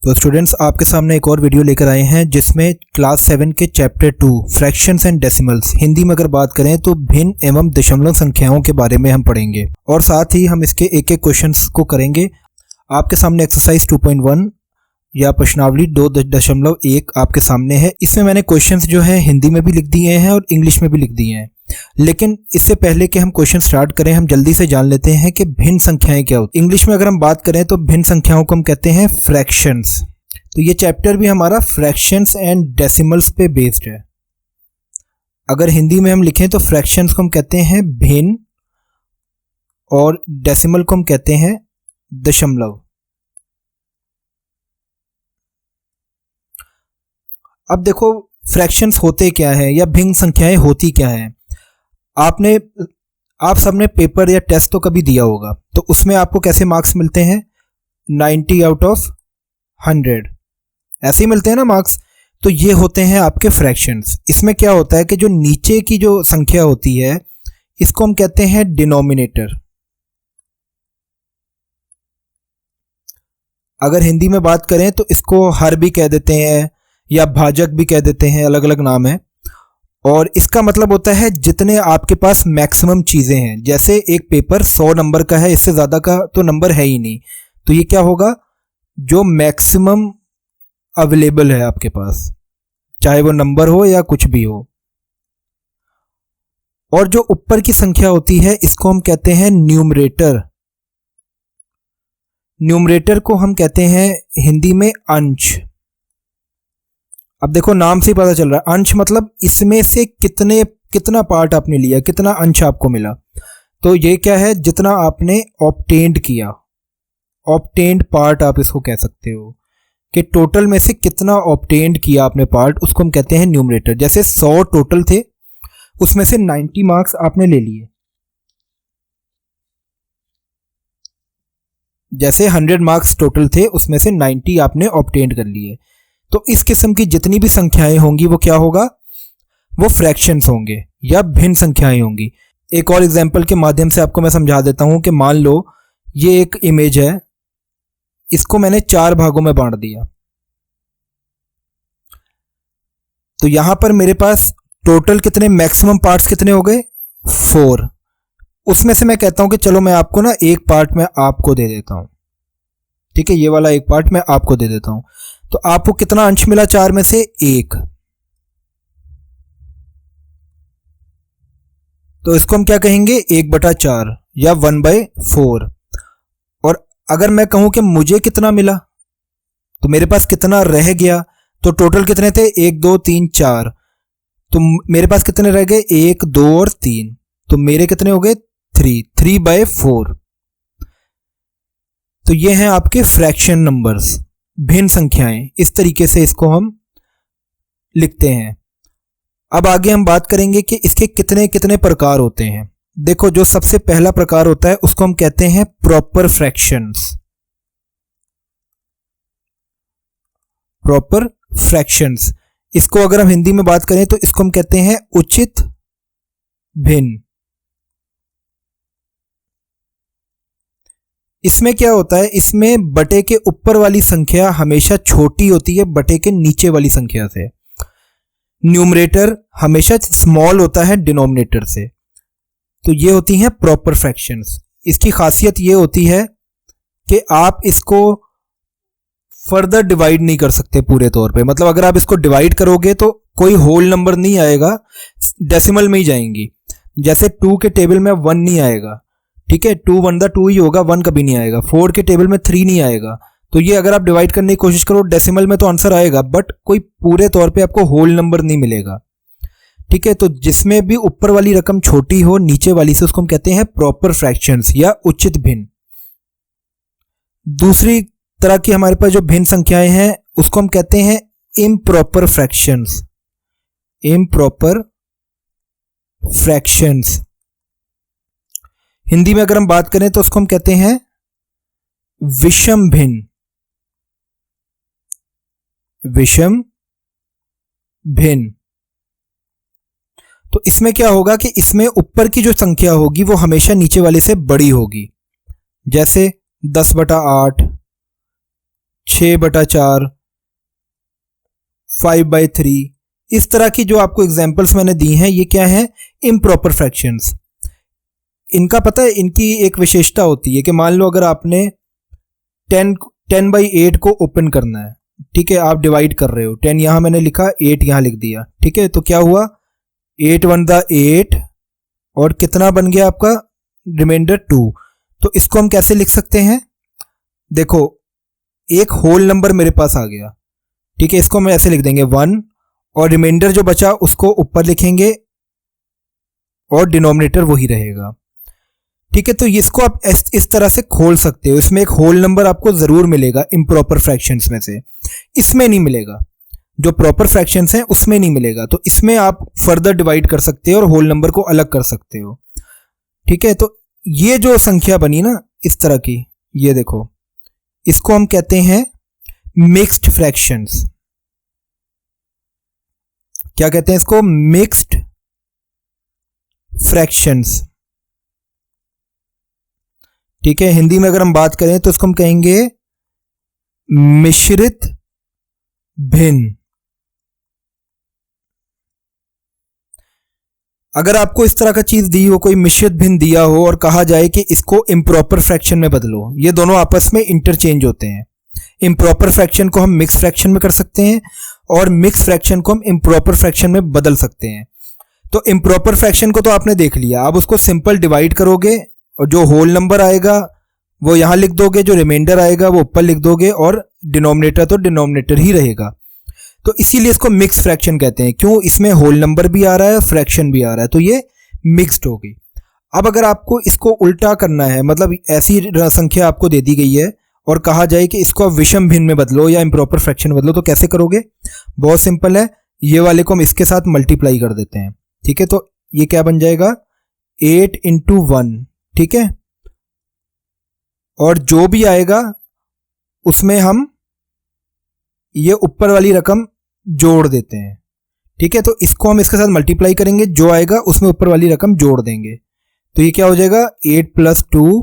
तो स्टूडेंट्स आपके सामने एक और वीडियो लेकर आए हैं जिसमें क्लास 7 के chapter 2 fractions and decimals Hindi में अगर बात करें तो भिन्न एवं दशमलव संख्याओं के बारे में हम पढ़ेंगे और साथ ही हम इसके एक एक क्वेश्चंस को करेंगे। आपके सामने एक्सरसाइज 2.1 या प्रश्नावली 2.1 आपके सामने है। इसमें मैंने क्वेश्चंस जो है हिंदी में भी लिख दिए हैं और इंग्लिश में भी लिख दिए हैं। लेकिन इससे पहले कि हम क्वेश्चन स्टार्ट करें हम जल्दी से जान लेते हैं कि भिन्न संख्याएं क्या होती हैं। इंग्लिश में अगर हम बात करें तो भिन्न संख्याओं को हम कहते हैं फ्रैक्शंस। तो ये चैप्टर भी हमारा फ्रैक्शंस एंड डेसिमल्स पे बेस्ड है। अगर हिंदी में हम लिखें तो फ्रैक्शंस को हम कहते हैं भिन्न और डेसिमल को हम कहते हैं दशमलव। अब देखो फ्रैक्शंस होते क्या हैं या भिन्न संख्याएं होती क्या हैं। आप सबने पेपर या टेस्ट तो कभी दिया होगा, तो उसमें आपको कैसे मार्क्स मिलते हैं 90 आउट ऑफ 100 ऐसे ही मिलते हैं ना मार्क्स। तो ये होते हैं आपके फ्रैक्शंस। इसमें क्या होता है कि जो नीचे की जो संख्या होती है इसको हम कहते हैं डिनोमिनेटर। अगर हिंदी में बात करें तो इसको हर भी कह देते हैं या भाजक भी कह देते हैं, अलग अलग नाम है। और इसका मतलब होता है जितने आपके पास मैक्सिमम चीज़ें हैं। जैसे एक पेपर 100 नंबर का है, इससे ज़्यादा का तो नंबर है ही नहीं, तो ये क्या होगा जो मैक्सिमम अवेलेबल है आपके पास, चाहे वो नंबर हो या कुछ भी हो। और जो ऊपर की संख्या होती है इसको हम कहते हैं न्यूमरेटर। न्यूमरेटर को हम कहते हैं हिंदी में अंश। अब देखो नाम से ही पता चल रहा है, अंश मतलब इसमें से कितना पार्ट आपने लिया, कितना अंश आपको मिला। तो ये क्या है, जितना आपने ऑब्टेन्ड किया, ऑब्टेन्ड पार्ट आप इसको कह सकते हो कि टोटल में से कितना ऑब्टेन्ड किया आपने पार्ट, उसको हम कहते हैं न्यूमरेटर। जैसे 100 टोटल थे, उसमें से 90 मार्क्स आपने ले लिए। जैसे 100 मार्क्स टोटल थे, उसमें से 90 आपने ऑब्टेन्ड कर लिए। तो इस किस्म की जितनी भी संख्याएं होंगी वो क्या होगा, वो फ्रैक्शंस होंगे या भिन्न संख्याएं होंगी। एक और एग्जांपल के माध्यम से आपको मैं समझा देता हूं कि मान लो ये एक इमेज है, इसको मैंने 4 भागों में बांट दिया। तो यहां पर मेरे पास टोटल कितने मैक्सिमम पार्ट्स कितने हो गए 4। उसमें से मैं कहता हूं कि चलो मैं आपको ना एक पार्ट में आपको दे देता हूं, ठीक है, ये वाला एक पार्ट मैं आपको दे देता हूं। तो आपको कितना अंश मिला 4 में से 1। तो इसको हम क्या कहेंगे 1/4 या 1/4। और अगर मैं कहूं कि मुझे कितना मिला, तो मेरे पास कितना रह गया, तो टोटल कितने थे 1 2 3 4, तो मेरे पास कितने रह गए 1 2 और 3, तो मेरे कितने हो गए 3/4। तो ये हैं आपके फ्रैक्शन नंबर्स, भिन्न संख्याएं। इस तरीके से इसको हम लिखते हैं। अब आगे हम बात करेंगे कि इसके कितने कितने प्रकार होते हैं। देखो जो सबसे पहला प्रकार होता है उसको हम कहते हैं प्रॉपर फ्रैक्शंस। प्रॉपर फ्रैक्शंस, इसको अगर हम हिंदी में बात करें तो इसको हम कहते हैं उचित भिन्न। इसमें क्या होता है, इसमें बटे के ऊपर वाली संख्या हमेशा छोटी होती है बटे के नीचे वाली संख्या से। न्यूमरेटर हमेशा स्मॉल होता है डिनोमिनेटर से। तो ये होती हैं प्रॉपर फ्रैक्शंस। इसकी खासियत ये होती है कि आप इसको फर्दर डिवाइड नहीं कर सकते पूरे तौर पे। मतलब अगर आप इसको डिवाइड करोगे तो कोई होल नंबर नहीं आएगा, डेसिमल में ही जाएंगी। जैसे 2 के टेबल में 1 नहीं आएगा, ठीक है, 2 1 2 ही होगा, 1 कभी नहीं आएगा। 4 के टेबल में 3 नहीं आएगा। तो ये अगर आप डिवाइड करने की कोशिश करो डेसिमल में तो आंसर आएगा, बट कोई पूरे तौर पे आपको होल नंबर नहीं मिलेगा, ठीक है। तो जिसमें भी ऊपर वाली रकम छोटी हो नीचे वाली से, उसको हम कहते हैं प्रॉपर फ्रैक्शंस या उचित भिन्न। दूसरी तरह की हमारे पास जो भिन्न संख्याएं हैं उसको हम कहते हैं improper fractions. Improper fractions Hindi में अगर हम बात करें तो उसको हम कहते हैं विषम भिन्न। विषम भिन्न। तो इसमें क्या होगा कि इसमें ऊपर की जो संख्या होगी वो हमेशा नीचे वाले से बड़ी होगी। जैसे 10/8, 6/4, 5/3, इस तरह की जो आपको एग्जाम्पल्स मैंने दी हैं ये क्या है, इम्प्रॉपर फ्रैक्शंस। इनका पता है, इनकी एक विशेषता होती है कि मान लो अगर आपने 10/8 को ओपन करना है, ठीक है, आप डिवाइड कर रहे हो, 10 यहां मैंने लिखा, 8 यहां लिख दिया, ठीक है, तो क्या हुआ, 8 1 8 और कितना बन गया आपका रिमाइंडर 2। तो इसको हम कैसे लिख सकते हैं, देखो एक होल नंबर मेरे पास आ गया, ठीक है, इसको हम ऐसे लिख देंगे 1 और रिमाइंडर जो बचा उसको ऊपर लिखेंगे और डिनोमिनेटर वही रहेगा, ठीक है। तो इसको आप इस तरह से खोल सकते हो, इसमें एक होल नंबर आपको जरूर मिलेगा इम्प्रॉपर फ्रैक्शंस में से, इसमें नहीं मिलेगा, जो प्रॉपर फ्रैक्शंस हैं उसमें नहीं मिलेगा। तो इसमें आप फर्दर डिवाइड कर सकते हो और होल नंबर को अलग कर सकते हो, ठीक है। तो ये जो संख्या बनी ना इस तरह की, ये देखो, इसको हम कहते हैं मिक्स्ड फ्रैक्शंस। क्या कहते हैं इसको, मिक्स्ड फ्रैक्शंस, ठीक है। हिंदी में अगर हम बात करें तो इसको हम कहेंगे मिश्रित भिन्न। अगर आपको इस तरह का चीज दी हो, कोई मिश्रित भिन्न दिया हो और कहा जाए कि इसको इम्प्रॉपर फ्रैक्शन में बदलो, ये दोनों आपस में इंटरचेंज होते हैं। इम्प्रॉपर फ्रैक्शन को हम मिक्स फ्रैक्शन में कर सकते हैं और मिक्स फ्रैक्शन को हम इम्प्रॉपर फ्रैक्शन में बदल सकते हैं। तो इम्प्रॉपर फ्रैक्शन को तो आपने देख लिया, आप उसको सिंपल डिवाइड करोगे और जो होल नंबर आएगा वो यहां लिख दोगे, जो रिमाइंडर आएगा वो ऊपर लिख दोगे और डिनोमिनेटर तो डिनोमिनेटर ही रहेगा। तो इसीलिए इसको मिक्स फ्रैक्शन कहते हैं, क्यों, इसमें होल नंबर भी आ रहा है, फ्रैक्शन भी आ रहा है, तो ये मिक्स्ड होगी। अब अगर आपको इसको उल्टा करना है, मतलब ऐसी संख्या आपको दे दी गई है और कहा जाए कि इसको आप विषम भिन्न में बदलो या इम्प्रॉपर फ्रैक्शन बदलो, तो कैसे करोगे, बहुत सिंपल है, ये वाले को हम इसके साथ मल्टीप्लाई कर देते हैं, ठीक है। तो ये क्या बन जाएगा, 8 × 1, ठीक है, और जो भी आएगा उसमें हम ये ऊपर वाली रकम जोड़ देते हैं, ठीक है। तो इसको हम इसके साथ मल्टीप्लाई करेंगे, जो आएगा उसमें ऊपर वाली रकम जोड़ देंगे, तो ये क्या हो जाएगा 8 + 2,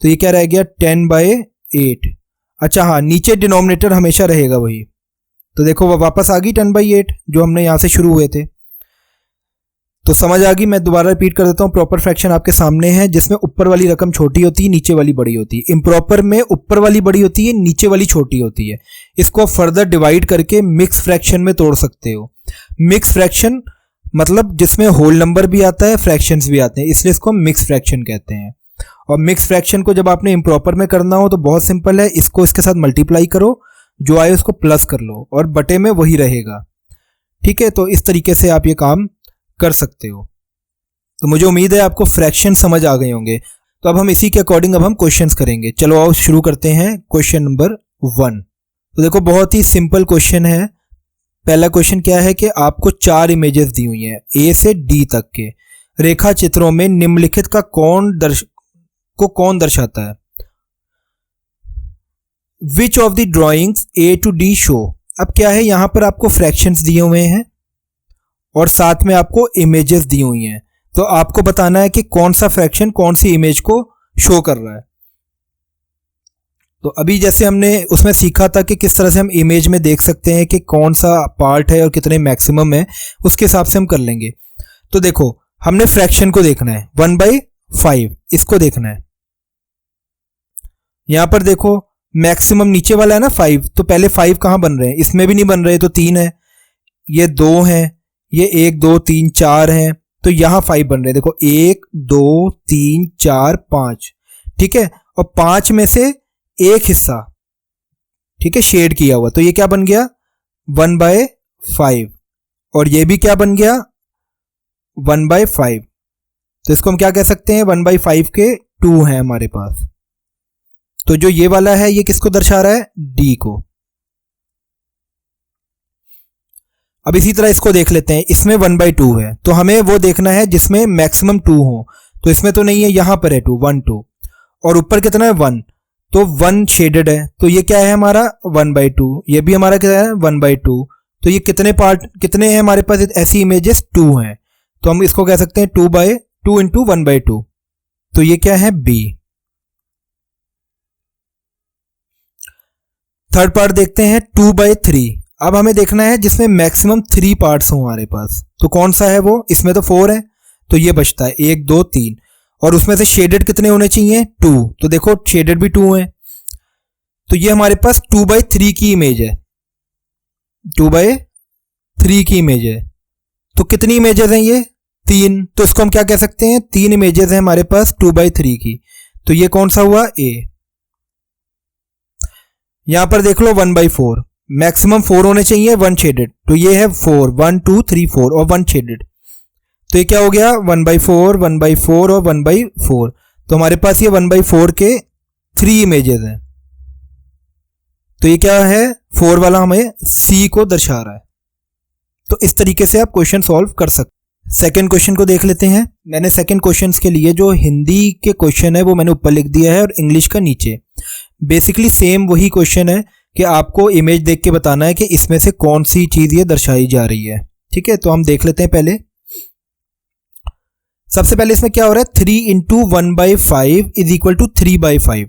तो ये क्या रह गया 10/8। अच्छा हाँ, नीचे डिनोमिनेटर हमेशा रहेगा वही, तो देखो वो वापस आ गई 10/8 जो हमने यहां से शुरू हुए थे। तो समझ आ गई, मैं दोबारा रिपीट कर देता हूं, प्रॉपर फ्रैक्शन आपके सामने है जिसमें ऊपर वाली रकम छोटी होती है, नीचे वाली बड़ी होती है। इम्प्रॉपर में ऊपर वाली बड़ी होती है, नीचे वाली छोटी होती है। इसको फर्दर डिवाइड करके मिक्स फ्रैक्शन में तोड़ सकते हो। मिक्स फ्रैक्शन मतलब जिसमें होल नंबर भी आता है, फ्रैक्शंस भी आते हैं, इसलिए इसको मिक्स फ्रैक्शन कहते हैं। और मिक्स फ्रैक्शन को जब आपने इम्प्रॉपर में करना हो तो बहुत सिंपल है, इसको इसके साथ मल्टीप्लाई करो, जो आए उसको प्लस कर लो और बटे में वही रहेगा, ठीक है। तो इस तरीके से आप ये काम कर सकते हो। तो मुझे उम्मीद है आपको फ्रैक्शन समझ आ गए होंगे। तो अब हम इसी के अकॉर्डिंग अब हम क्वेश्चंस करेंगे। चलो आओ शुरू करते हैं क्वेश्चन नंबर 1। तो देखो बहुत ही सिंपल क्वेश्चन है। पहला क्वेश्चन क्या है कि आपको 4 इमेजेस दी हुई हैं ए से डी तक के रेखा चित्रों में निम्नलिखित का कौन दर्शाता है। Which of the drawings A to D show. अब क्या है, यहां पर आपको फ्रैक्शंस दिए हुए हैं और साथ में आपको इमेजेस दी हुई हैं, तो आपको बताना है कि कौन सा फ्रैक्शन कौन सी इमेज को शो कर रहा है। तो अभी जैसे हमने उसमें सीखा था कि किस तरह से हम इमेज में देख सकते हैं कि कौन सा पार्ट है और कितने मैक्सिमम है, उसके हिसाब से हम कर लेंगे। तो देखो हमने फ्रैक्शन को देखना है 1/5, इसको देखना है। यहां पर देखो मैक्सिमम नीचे वाला है ना 5, तो पहले 5 कहां बन रहे हैं, इसमें भी नहीं बन रहे, तो 3 है, ये 2 है, ये 1 2 3 4 हैं, तो यहां 5 बन रहे हैं। देखो 1 2 3 4 5, ठीक है, और 5 में से एक हिस्सा, ठीक है, शेड किया हुआ, तो ये क्या बन गया 1/5, और ये भी क्या बन गया 1/5। तो इसको हम क्या कह सकते हैं, 1/5 के 2 हैं हमारे पास। तो जो ये वाला है ये किसको दर्शा रहा है, डी को। अब इसी तरह इसको देख लेते हैं, इसमें 1/2 है, तो हमें वो देखना है जिसमें मैक्सिमम 2 हो, तो इसमें तो नहीं है, यहां पर है 2 1 2, और ऊपर कितना है 1, तो 1 शेडेड है, तो ये क्या है हमारा 1/2, ये भी हमारा क्या है 1/2। तो ये कितने पार्ट कितने हैं हमारे पास, ऐसी इमेजेस 2 हैं, तो हम इसको कह सकते हैं 2/2 इंटू 1/2, तो ये क्या है बी। थर्ड पार्ट देखते हैं 2/3। अब हमें देखना है जिसमें मैक्सिमम 3 पार्ट्स हों हमारे पास। तो कौन सा है वो? इसमें तो 4 है, तो ये बचता है 1 2 3, और उसमें से शेडेड कितने होने चाहिए? 2। तो देखो शेडेड भी 2 है, तो ये हमारे पास 2/3 की इमेज है, 2/3 की इमेज है। तो कितनी इमेजेस हैं ये? 3। तो इसको हम क्या कह सकते हैं? 3 इमेजेस हैं हमारे पास 2/3 की। तो ये कौन सा हुआ? ए। यहां पर देख लो 1/4, मैक्सिमम 4 होने चाहिए 1 शेडेड, तो ये है 4, 1 2 3 4 और 1 शेडेड। तो ये क्या हो गया? 1/4 1/4 और 1/4। तो हमारे पास ये 1/4 के 3 इमेजेस हैं। तो ये क्या है? 4 वाला हमें सी को दर्शा रहा है। तो इस तरीके से आप क्वेश्चन सॉल्व कर सकते हैं। सेकंड क्वेश्चन को देख लेते हैं। मैंने सेकंड क्वेश्चन के लिए जो हिंदी के क्वेश्चन है वो मैंने ऊपर लिख दिया है और इंग्लिश का नीचे। बेसिकली सेम वही क्वेश्चन है कि आपको इमेज देख के बताना है कि इसमें से कौन सी चीज ये दर्शाई जा रही है। ठीक है, तो हम देख लेते हैं। पहले सबसे पहले इसमें क्या हो रहा है? 3 × 1/5 इज इक्वल टू 3/5।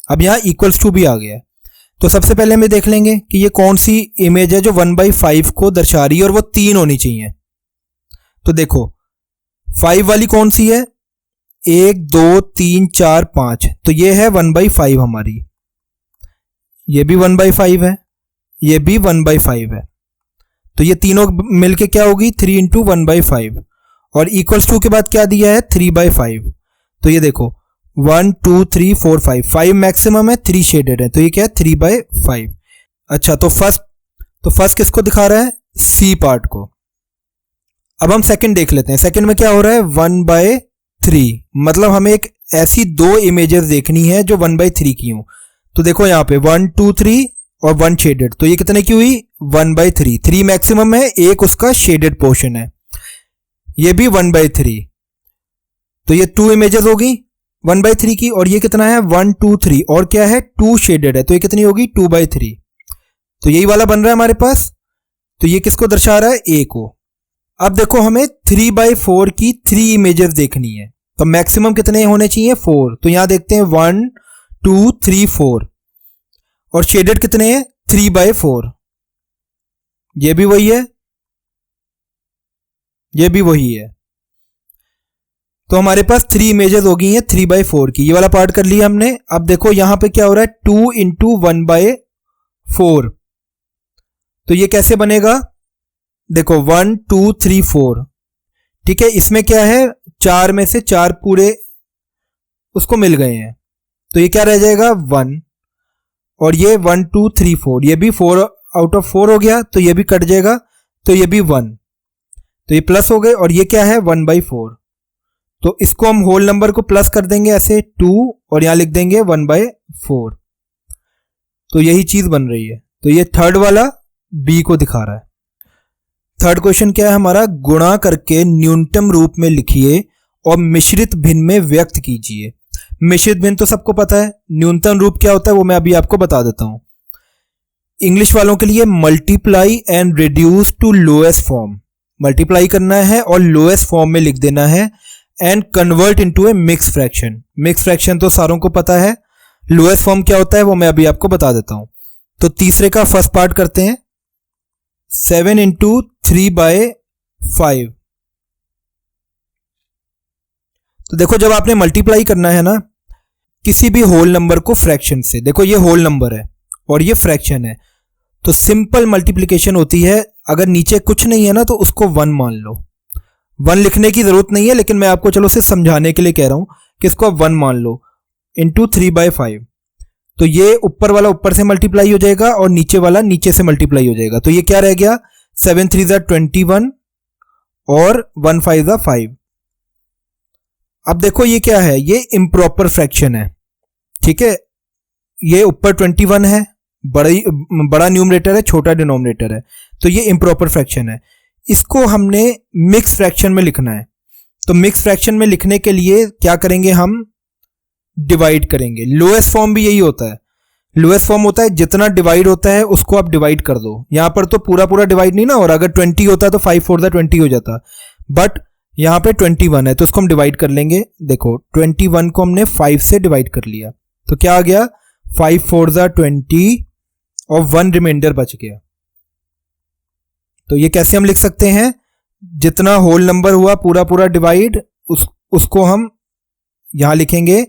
अब यहां इक्वल्स टू भी आ गया है। तो सबसे पहले हम देख लेंगे कि ये कौन सी इमेज है जो 1/5 को दर्शा रही है और वो 3 होनी चाहिए। तो देखो 5 वाली कौन सी है? 1 2 3 4 5, तो ये है 1/5 हमारी। ये भी 1/5 है, ये भी 1/5 है। तो ये तीनों मिलके क्या होगी? 3 × 1/5। और इक्वल्स टू के बाद क्या दिया है? 3/5। तो ये देखो 1 2 3 4 5, 5 मैक्सिमम है, 3 शेडेड है, तो ये क्या है? 3/5। अच्छा, तो फर्स्ट किसको दिखा रहा है? सी पार्ट को। अब हम सेकंड देख लेते हैं। सेकंड में क्या हो रहा है? 1/3, मतलब हमें एक ऐसी 2 इमेजेस देखनी है जो 1/3 की हो। तो देखो यहाँ पे 1 2 3 और 1 शेडेड, तो ये कितने की हुई? 1/3। 3 मैक्सिमम है, एक उसका शेडेड पोर्शन है, ये भी 1/3। तो ये 2 इमेजेस होगी 1/3 की, और ये कितना है? 1 2 3, और क्या है? 2 शेडेड है, तो ये कितनी होगी? 2/3। तो यही वाला बन रहा है हमारे पास। तो ये किसको दर्शा रहा है? ए को। अब देखो हमें 3/4 की 3 इमेजेस देखनी है, तो मैक्सिमम कितने होने चाहिए? 4। तो यहां देखते हैं 1 2 3 4, और शेडेड कितने हैं? 3/4। ये भी वही है, ये भी वही है। तो हमारे पास 3 इमेजेस हो गई हैं 3/4 की। ये वाला पार्ट कर लिया हमने। अब देखो यहां पे क्या हो रहा है? 2 × 1/4। तो ये कैसे बनेगा? देखो 1 2 3 4, ठीक है। इसमें क्या है? 4 में से 4 पूरे उसको मिल गए हैं, तो ये क्या रह जाएगा? 1। और ये 1 2 3 4, ये भी 4 आउट ऑफ 4 हो गया, तो ये भी कट जाएगा, तो ये भी 1, तो ये प्लस हो गए। और ये क्या है? 1/4। तो इसको हम होल नंबर को प्लस कर देंगे ऐसे 2, और यहां लिख देंगे 1/4। तो यही चीज बन रही है। तो ये थर्ड वाला बी को दिखा रहा है। थर्ड क्वेश्चन क्या है हमारा? गुणा करके न्यूनतम रूप में लिखिए और मिश्रित भिन्न में व्यक्त कीजिए। मिश्रित भिन्न तो सबको पता है, न्यूनतम रूप क्या होता है वो मैं अभी आपको बता देता हूं। इंग्लिश वालों के लिए multiply and reduce to lowest form, multiply करना है और लोएस्ट फॉर्म में लिख देना है, and convert into a mix fraction. Mix fraction तो सारों को पता है, लोएस्ट फॉर्म क्या होता है वो मैं अभी आपको बता देता हूं। तो तीसरे का फर्स्ट पार्ट करते हैं। 7 × 3/5। तो देखो जब आपने मल्टीप्लाई करना है ना किसी भी होल नंबर को फ्रैक्शन से, देखो ये होल नंबर है और ये फ्रैक्शन है, तो सिंपल मल्टीप्लिकेशन होती है। अगर नीचे कुछ नहीं है ना तो उसको 1 मान लो। 1 लिखने की जरूरत नहीं है, लेकिन मैं आपको चलो सिर्फ समझाने के लिए कह रहा हूं कि इसको 1 मान लो इंटू 3/5। तो ये ऊपर वाला ऊपर से मल्टीप्लाई हो जाएगा और नीचे वाला नीचे से मल्टीप्लाई हो जाएगा। तो ये क्या रह गया? 7 3 21 और 1 5 5। अब देखो ये क्या है? ये इम्प्रॉपर फ्रैक्शन है, ठीक है। ये ऊपर 21 है, बड़ा न्यूमरेटर है, छोटा डिनोमिनेटर है, तो ये इम्प्रॉपर फ्रैक्शन है। इसको हमने मिक्स फ्रैक्शन में लिखना है। तो मिक्स फ्रैक्शन में लिखने के लिए क्या करेंगे? हम डिवाइड करेंगे। लोएस्ट फॉर्म भी यही होता है। लोएस्ट फॉर्म होता है जितना डिवाइड होता है उसको आप डिवाइड कर दो। यहां पर तो पूरा पूरा डिवाइड नहीं ना, और अगर 20 होता तो 5 4 20 हो जाता, बट यहां पे 21 है तो इसको हम डिवाइड कर लेंगे। देखो 21 को हमने 5 से डिवाइड कर लिया, तो क्या आ गया? 5 4 20 और 1 रिमाइंडर बच गया। तो ये कैसे हम लिख सकते हैं, जितना होल नंबर हुआ पूरा पूरा डिवाइड, उसको हम यहां लिखेंगे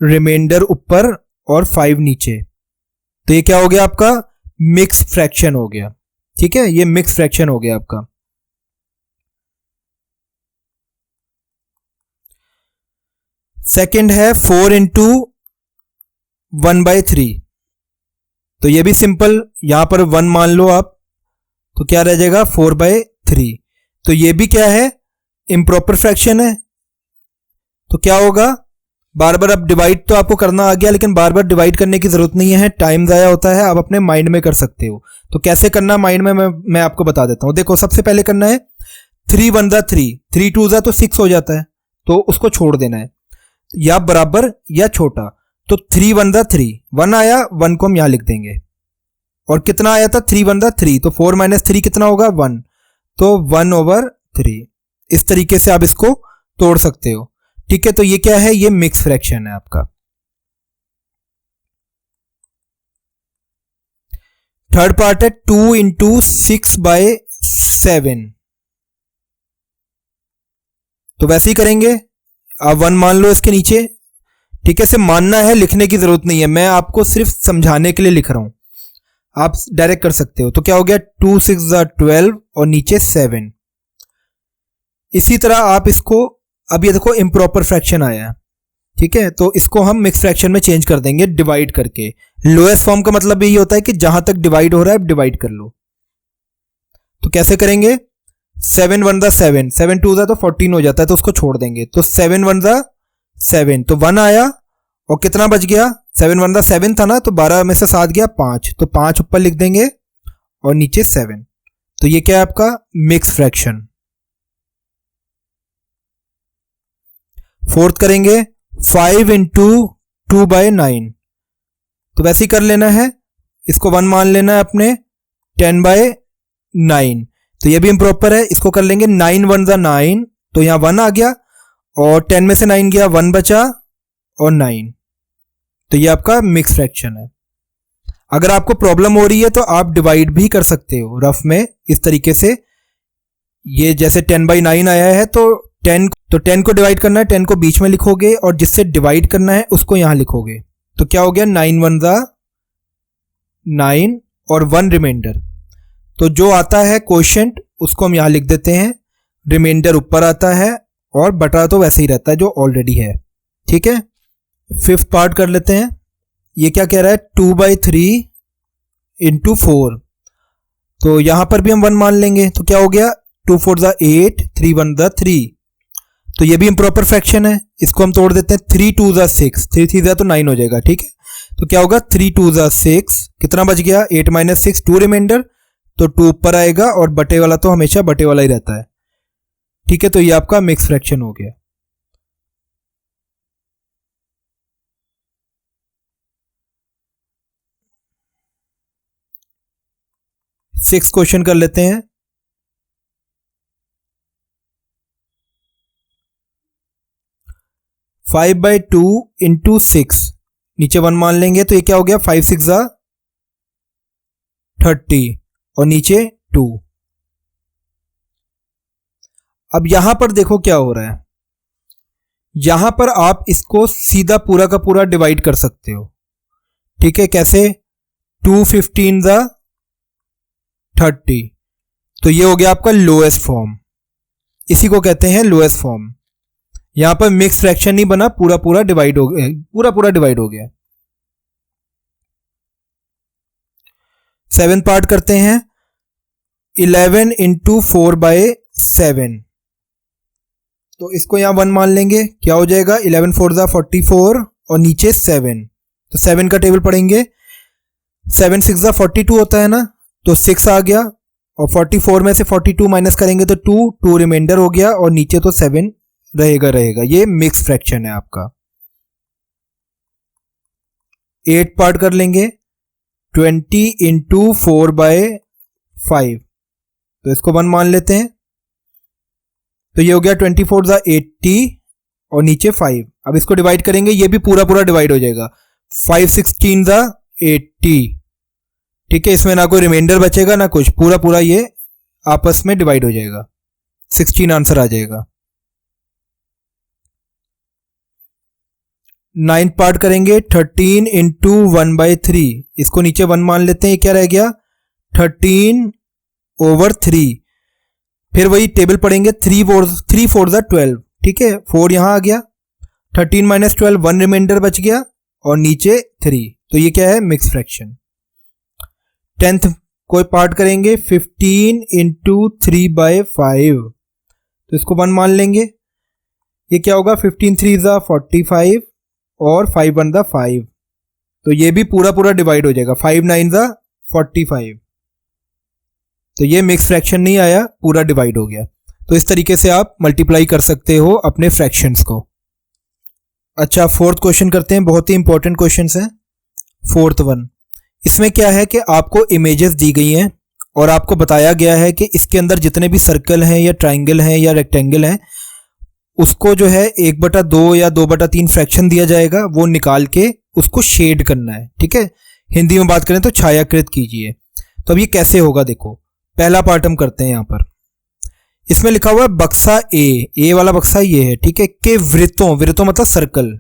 रिमाइंडर ऊपर और 5 नीचे। तो ये क्या हो गया आपका, मिक्स फ्रैक्शन हो गया। ठीक है, ये मिक्स फ्रैक्शन हो गया आपका। सेकंड है 4 इंटू 1/3। तो ये भी सिंपल, यहां पर 1 मान लो आप, तो क्या रह जाएगा 4/3। तो ये भी क्या है, इम्प्रॉपर फ्रैक्शन है। तो क्या होगा, बार बार अब डिवाइड तो आपको करना आ गया, लेकिन बार बार डिवाइड करने की जरूरत नहीं है, टाइम ज़ाया होता है, आप अपने माइंड में कर सकते हो। तो कैसे करना माइंड में मैं आपको बता देता हूं। देखो, सबसे पहले करना है 3 1 3, 3 2 तो 6 हो जाता है, तो उसको छोड़ देना है, या बराबर या छोटा। तो 3 1 3, 1 आया, 1 को हम यहां लिख देंगे। और कितना आया था, 3 1 3, तो 4 - 3 कितना होगा, 1, तो 1/3। इस तरीके से आप इसको तोड़ सकते हो। ठीक है, तो ये क्या है, ये मिक्स फ्रैक्शन है आपका। थर्ड पार्ट है 2 इंटू 6/7। तो वैसे ही करेंगे, आप 1 मान लो इसके नीचे। ठीक है, इसे मानना है, लिखने की जरूरत नहीं है, मैं आपको सिर्फ समझाने के लिए लिख रहा हूं, आप डायरेक्ट कर सकते हो। तो क्या हो गया, 2 6 12 और नीचे 7। इसी तरह आप इसको, अब ये देखो इम्प्रॉपर फ्रैक्शन आया। ठीक है, तो इसको हम मिक्स फ्रैक्शन में चेंज कर देंगे डिवाइड करके। लोएस्ट फॉर्म का मतलब यही होता है कि जहां तक डिवाइड हो रहा है डिवाइड कर लो। तो कैसे करेंगे, 7 1 7, 7 2 तो 14 हो जाता है, तो उसको छोड़ देंगे। तो 7 1 7, तो 1 आया, और कितना बच गया, 7 1 7 था ना, तो 12 में से 7 गया 5, तो 5 ऊपर लिख देंगे और नीचे 7। तो ये क्या है आपका मिक्स फ्रैक्शन। फोर्थ करेंगे 5 इंटू 2/9। तो वैसे ही कर लेना है, इसको 1 मान लेना है अपने, 10/9। तो ये भी इम्प्रॉपर है, इसको कर लेंगे 9 1 9, तो यहां 1 आ गया, और 10 में से 9 गया, 1 बचा और 9। तो ये आपका मिक्स फ्रैक्शन है। अगर आपको प्रॉब्लम हो रही है तो आप डिवाइड भी कर सकते हो रफ में इस तरीके से। ये जैसे 10/9 आया है, तो 10 को डिवाइड करना है, 10 को बीच में लिखोगे, और जिससे डिवाइड करना है उसको यहां लिखोगे। तो क्या हो गया, 9 1 9 और 1 रिमाइंडर। तो जो आता है क्वोशिएंट उसको हम यहां लिख देते हैं, रिमाइंडर ऊपर आता है, और बटा तो वैसे ही रहता है जो ऑलरेडी है। ठीक है, फिफ्थ पार्ट कर लेते हैं। ये क्या कह रहा है, 2/3 इंटू 4। तो यहां पर भी हम 1 मान लेंगे, तो क्या हो गया, 2 4 8, 3 1 3। तो ये भी इम्प्रॉपर फ्रैक्शन है, इसको हम तोड़ देते हैं। 3 2 6, 3 3 तो 9 हो जाएगा। ठीक है, तो क्या होगा, 3 2 6, कितना बच गया, 8 - 6, 2 रिमाइंडर, तो 2 ऊपर आएगा, और बटे वाला तो हमेशा बटे वाला ही रहता है। ठीक है, तो ये आपका मिक्स फ्रैक्शन हो गया। सिक्स क्वेश्चन कर लेते हैं। फाइव बाई टू इंटू 6, नीचे 1 मान लेंगे, तो ये क्या हो गया, 5 6 30, और नीचे 2। अब यहां पर देखो क्या हो रहा है, यहां पर आप इसको सीधा पूरा का पूरा डिवाइड कर सकते हो। ठीक है, कैसे, 2 15 30, तो ये हो गया आपका लोएस्ट फॉर्म, इसी को कहते हैं लोएस्ट फॉर्म। यहां पर मिक्स फ्रैक्शन नहीं बना, पूरा पूरा डिवाइड हो गया, पूरा पूरा डिवाइड हो गया। सेवन पार्ट करते हैं, 11 इंटू 4/7। तो इसको यहां 1 मान लेंगे, क्या हो जाएगा, 11 4 44, और नीचे 7। तो 7 का टेबल पढ़ेंगे, 7 6 42 होता है ना, तो 6 आ गया, और 44 में से 42 माइनस करेंगे तो 2 रिमाइंडर हो गया, और नीचे तो 7 रहेगा। ये मिक्स फ्रैक्शन है आपका। 8 पार्ट कर लेंगे, 20 इंटू 4/5। तो इसको 1 मान लेते हैं, तो ये हो गया 24 80, और नीचे 5। अब इसको डिवाइड करेंगे, ये भी पूरा पूरा डिवाइड हो जाएगा, 5 16 80, ठीक है, इसमें ना कोई रिमाइंडर बचेगा ना कुछ, पूरा पूरा ये आपस में डिवाइड हो जाएगा, 16 आंसर आ जाएगा। 9th पार्ट करेंगे, 13 इंटू 1/3, इसको नीचे 1 मान लेते हैं, ये क्या रह गया 13/3। फिर वही टेबल पढ़ेंगे, 3 4 12, ठीक है, 4 यहां आ गया, 13 माइनस 12, 1 रिमाइंडर बच गया और नीचे 3, तो ये क्या है मिक्स फ्रैक्शन। 10th कोई पार्ट करेंगे, 15 इंटू 3/5, तो इसको 1 मान लेंगे, ये क्या होगा 15 3 45 और 5 1 5, तो ये भी पूरा पूरा डिवाइड हो जाएगा, 5 9 45, तो ये मिक्स फ्रैक्शन नहीं आया, पूरा डिवाइड हो गया। तो इस तरीके से आप मल्टीप्लाई कर सकते हो अपने फ्रैक्शंस को। अच्छा, 4th क्वेश्चन करते हैं, बहुत ही इंपॉर्टेंट क्वेश्चन है 4th वन। इसमें क्या है कि आपको इमेजेस दी गई हैं और आपको बताया गया है कि इसके अंदर जितने भी सर्कल हैं या ट्राइंगल हैं या रेक्टेंगल हैं, उसको जो है 1/2 या 2/3 फ्रैक्शन दिया जाएगा, वो निकाल के उसको शेड करना है, ठीक है, हिंदी में बात करें तो छायाकृत कीजिए। तो अब ये कैसे होगा, देखो पहला पार्ट हम करते हैं। यहाँ पर इसमें लिखा हुआ है बक्सा ए वाला बक्सा ये है, ठीक है, के वृत्तों मतलब सर्कल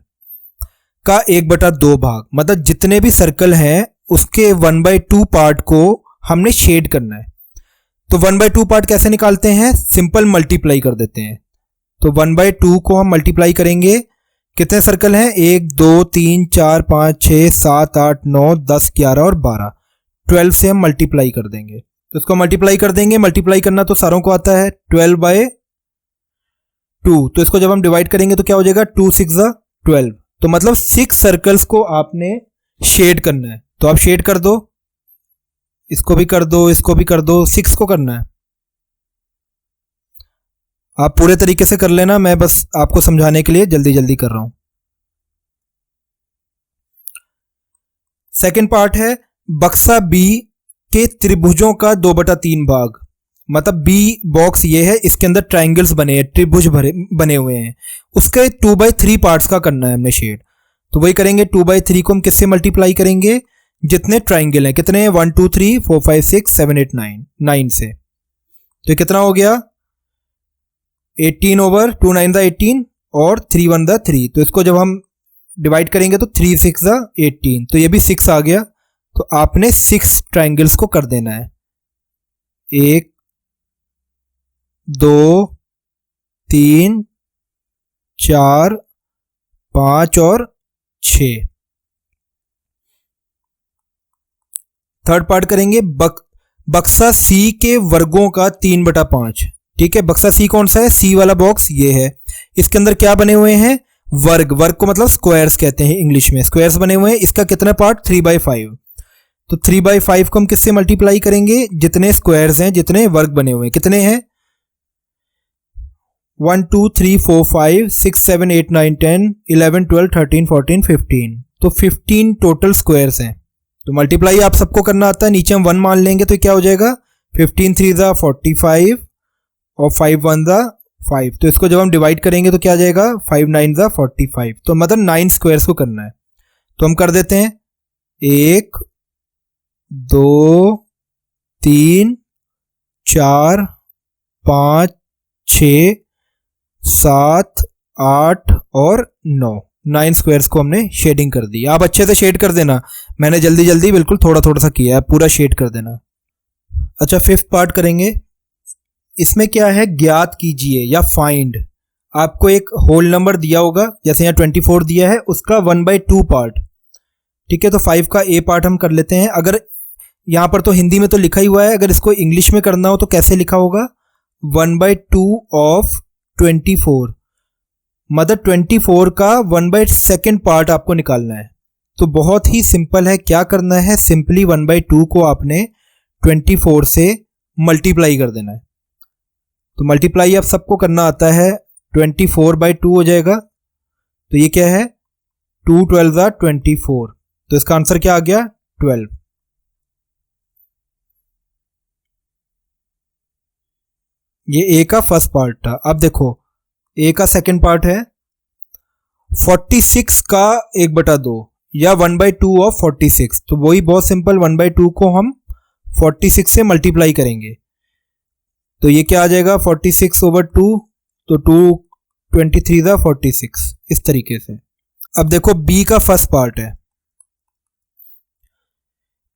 का 1/2 भाग, मतलब जितने भी सर्कल हैं उसके 1/2 पार्ट को हमने शेड करना है। तो 1/2 पार्ट कैसे निकालते हैं, सिंपल मल्टीप्लाई कर देते हैं। तो 1/2 को हम मल्टीप्लाई करेंगे, कितने सर्कल हैं 1 2 3 4 5 6 7 8 9 10 11 और 12, 12 से हम मल्टीप्लाई कर देंगे। तो इसको मल्टीप्लाई कर देंगे, मल्टीप्लाई करना तो सारों को आता है, 12/2, तो इसको जब हम डिवाइड करेंगे तो क्या हो जाएगा 2 6 12, तो मतलब 6 सर्कल्स को आपने शेड करना है। तो आप शेड कर दो, इसको भी कर दो, इसको भी कर दो, 6 को करना है। आप पूरे तरीके से कर लेना, मैं बस आपको समझाने के लिए जल्दी जल्दी कर रहा हूं। सेकंड पार्ट है बक्सा बी के त्रिभुजों का 2/3 भाग, मतलब बी बॉक्स ये है, इसके अंदर ट्राइंगल्स बने हैं, त्रिभुज बने हुए हैं, उसके 2/3 पार्ट्स का करना है हमने शेड। तो वही करेंगे, 2/3 को हम किससे मल्टीप्लाई करेंगे, जितने ट्राइंगल हैं, कितने हैं 1 2 3 4 5 6 7 8 9, 9 से। तो कितना हो गया 18/2 9 18 और 3 1 3, तो इसको जब हम डिवाइड करेंगे तो 3 6 18, तो ये भी 6 आ गया। तो आपने 6 ट्राइंगल्स को कर देना है, 1 2 3 4 5 और 6। थर्ड पार्ट करेंगे बक्सा सी के वर्गों का 3/5, ठीक है, बक्सा सी कौन सा है, सी वाला बॉक्स ये है, इसके अंदर क्या बने हुए हैं वर्ग को मतलब स्क्वायर्स कहते हैं इंग्लिश में, स्क्वायर्स बने हुए हैं, इसका कितना पार्ट 3/5। तो 3/5 को हम किससे मल्टीप्लाई करेंगे, जितने स्क्वायर्स हैं, जितने वर्ग बने हुए हैं, कितने हैं 1 2 3 4 5 6 7 8 9 10 11 12 13 14 15, तो 15 टोटल स्क्वायर्स हैं। तो मल्टीप्लाई आप सबको करना आता है, नीचे हम 1 मान लेंगे तो क्या हो जाएगा 15 3 45 और 5 1 5, तो इसको जब हम डिवाइड करेंगे तो क्या आ जाएगा 5 9 45, तो मतलब 9 स्क्वायर्स को करना है। तो हम कर देते हैं 1 2 3 4 5 6 7 8 और 9 स्क्वायर्स को हमने शेडिंग कर दी। आप अच्छे से शेड कर देना, मैंने जल्दी जल्दी बिल्कुल थोड़ा थोड़ा सा किया है, पूरा शेड कर देना। अच्छा, 5th पार्ट करेंगे, इसमें क्या है ज्ञात कीजिए या फाइंड। आपको एक होल नंबर दिया होगा, जैसे यहाँ 24 दिया है, उसका 1/2 पार्ट, ठीक है, तो 5 का ए पार्ट हम कर लेते हैं। अगर यहाँ पर तो हिंदी में तो लिखा ही हुआ है, अगर इसको इंग्लिश में करना हो तो कैसे लिखा होगा 1/2 ऑफ 24, मतलब 24 का 1/2 पार्ट आपको निकालना है। तो बहुत ही सिंपल है, क्या करना है, सिंपली 1/2 को आपने 24 से मल्टीप्लाई कर देना है। तो मल्टीप्लाई आप सबको करना आता है, 24/2 हो जाएगा, तो ये क्या है 2 12 24, तो इसका आंसर क्या आ गया 12। ये ए का फर्स्ट पार्ट था। अब देखो ए का सेकंड पार्ट है 46 का 1/2 या 1/2 ऑफ 46, तो वही बहुत सिंपल 1/2 को हम 46 से मल्टीप्लाई करेंगे तो ये क्या आ जाएगा 46/2, तो 2 23 46, इस तरीके से। अब देखो बी का फर्स्ट पार्ट है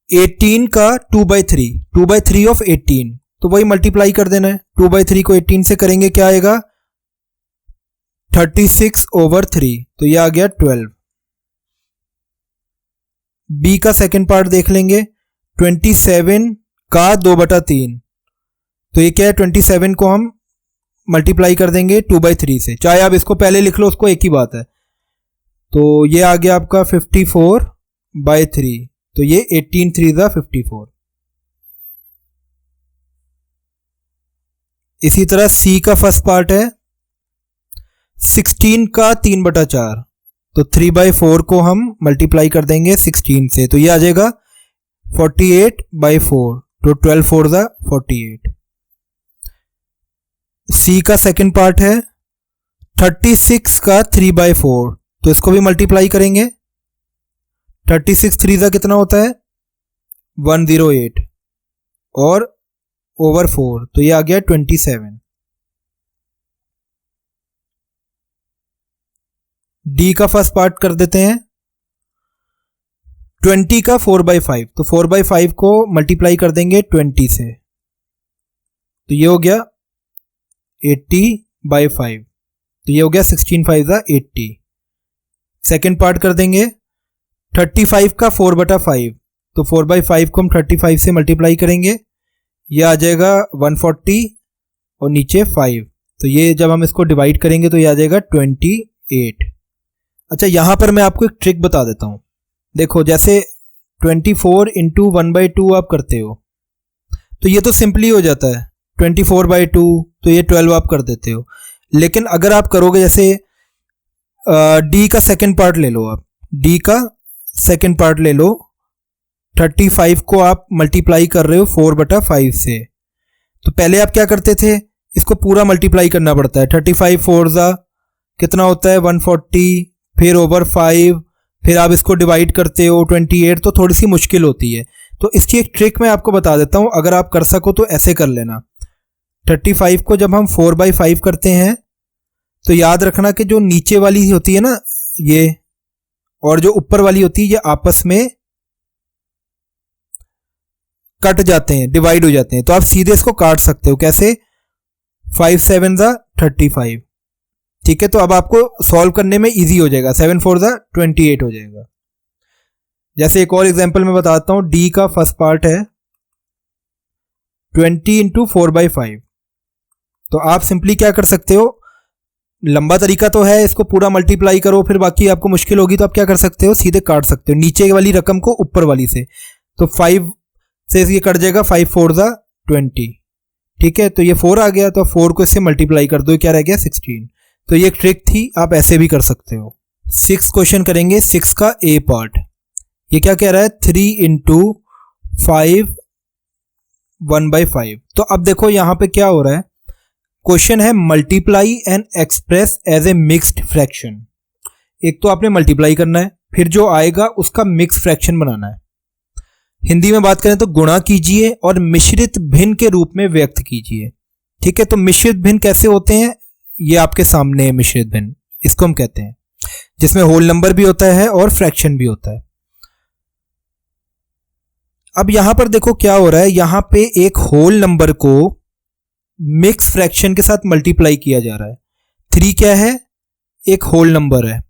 18 का 2/3, 2/3 ऑफ 18, तो वही मल्टीप्लाई कर देना है। 2/3 को 18 से करेंगे क्या आएगा 36/3, तो ये आ गया 12। बी का सेकंड पार्ट देख लेंगे 27 का 2/3, तो ये क्या है 27 को हम मल्टीप्लाई कर देंगे 2/3 से, चाहे आप इसको पहले लिख लो उसको एक ही बात है। तो ये आ गया आपका 54/3, तो ये 18 3 54। इसी तरह सी का फर्स्ट पार्ट है 16 का 3/4, तो 3/4 को हम मल्टीप्लाई कर देंगे 16 से, तो ये आ जाएगा 48/4, तो 12 4 48। सी का सेकंड पार्ट है 36 का 3/4, तो इसको भी मल्टीप्लाई करेंगे। 36 3 कितना होता है 108 और ओवर 4, तो ये आ गया 27। डी का फर्स्ट पार्ट कर देते हैं 20 का 4/5, तो 4/5 को मल्टीप्लाई कर देंगे 20 से, तो ये हो गया 80/5, तो ये हो गया 16 5 80। सेकेंड पार्ट कर देंगे 35 का 4/5, तो 4/5 को हम 35 से मल्टीप्लाई करेंगे, ये आ जाएगा 140 और नीचे 5, तो ये जब हम इसको डिवाइड करेंगे तो ये आ जाएगा 28। अच्छा यहां पर मैं आपको एक ट्रिक बता देता हूं। देखो जैसे 24 इंटू 1/2 आप करते हो तो ये तो सिंपली हो जाता है 24/2, तो ये 12 आप कर देते हो। लेकिन अगर आप करोगे जैसे डी का सेकंड पार्ट ले लो, आप डी का सेकंड पार्ट ले लो, 35 को आप मल्टीप्लाई कर रहे हो 4/5 से, तो पहले आप क्या करते थे इसको पूरा मल्टीप्लाई करना पड़ता है। 35 4 कितना होता है 140, फिर ओवर 5, फिर आप इसको डिवाइड करते हो 28, तो थोड़ी सी मुश्किल होती है। तो इसकी एक ट्रिक मैं आपको बता देता हूं, अगर आप कर सको तो ऐसे कर लेना। 35 को जब हम 4/5 करते हैं तो याद रखना कि जो नीचे वाली होती है ना ये, और जो ऊपर वाली होती है ये आपस में कट जाते हैं, डिवाइड हो जाते हैं, तो आप सीधे इसको काट सकते हो। कैसे 5 7 35, ठीक है। तो अब आपको सॉल्व करने में इजी हो जाएगा, 7 4 28 हो जाएगा। जैसे एक और एग्जांपल मैं बताता हूं, डी का फर्स्ट पार्ट है 20 इंटू 4/5, तो आप सिंपली क्या कर सकते हो, लंबा तरीका तो है इसको पूरा मल्टीप्लाई करो, फिर बाकी आपको मुश्किल होगी तो आप क्या कर सकते हो सीधे काट सकते हो नीचे वाली रकम को ऊपर वाली से, तो 5 से ये कट जाएगा 5 4 20, ठीक है। तो ये 4 आ गया, तो 4 को इससे मल्टीप्लाई कर दो, क्या रह गया 16। तो ये एक ट्रिक थी, आप ऐसे भी कर सकते हो। 6 क्वेश्चन करेंगे, 6 का ए पार्ट। ये क्या कह रहा है 3 इंटू 5 1/5। तो अब देखो यहां पे क्या हो रहा है, क्वेश्चन है multiply and express as a mixed fraction. एक तो आपने मल्टीप्लाई करना है, फिर जो आएगा उसका मिक्स फ्रैक्शन बनाना है। हिंदी में बात करें तो गुणा कीजिए और मिश्रित भिन्न के रूप में व्यक्त कीजिए, ठीक है। तो मिश्रित भिन्न कैसे होते हैं, ये आपके सामने है। मिश्रित भिन्न इसको हम कहते हैं, जिसमें होल नंबर भी होता है और फ्रैक्शन भी होता है। अब यहां पर देखो क्या हो रहा है, यहां पे एक होल नंबर को मिक्स फ्रैक्शन के साथ मल्टीप्लाई किया जा रहा है। 3 क्या है, एक होल नंबर है,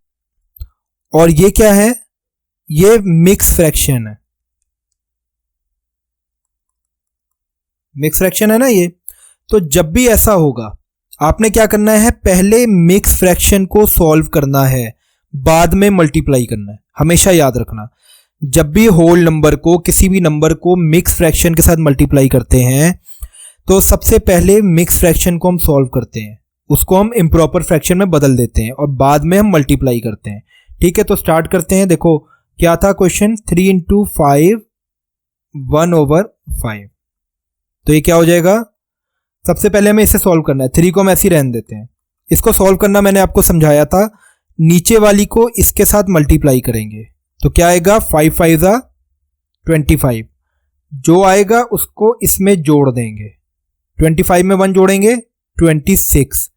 और ये क्या है, ये मिक्स फ्रैक्शन है। मिक्स फ्रैक्शन है ना ये। तो जब भी ऐसा होगा आपने क्या करना है, पहले मिक्स फ्रैक्शन को सॉल्व करना है, बाद में मल्टीप्लाई करना है। हमेशा याद रखना, जब भी होल नंबर को, किसी भी नंबर को मिक्स फ्रैक्शन के साथ मल्टीप्लाई करते हैं तो सबसे पहले मिक्स फ्रैक्शन को हम सॉल्व करते हैं, उसको हम इम्प्रॉपर फ्रैक्शन में बदल देते हैं और बाद में हम मल्टीप्लाई करते हैं, ठीक है। तो स्टार्ट करते हैं। देखो क्या था क्वेश्चन, 3 इंटू 5 1/5, तो ये क्या हो जाएगा, सबसे पहले हमें इसे सॉल्व करना है। 3 को हम ऐसे ही रहने देते हैं। इसको सॉल्व करना मैंने आपको समझाया था, नीचे वाली को इसके साथ मल्टीप्लाई करेंगे तो क्या आएगा 5 5 25, जो आएगा उसको इसमें जोड़ देंगे। 25 में 1 जोड़ेंगे 26,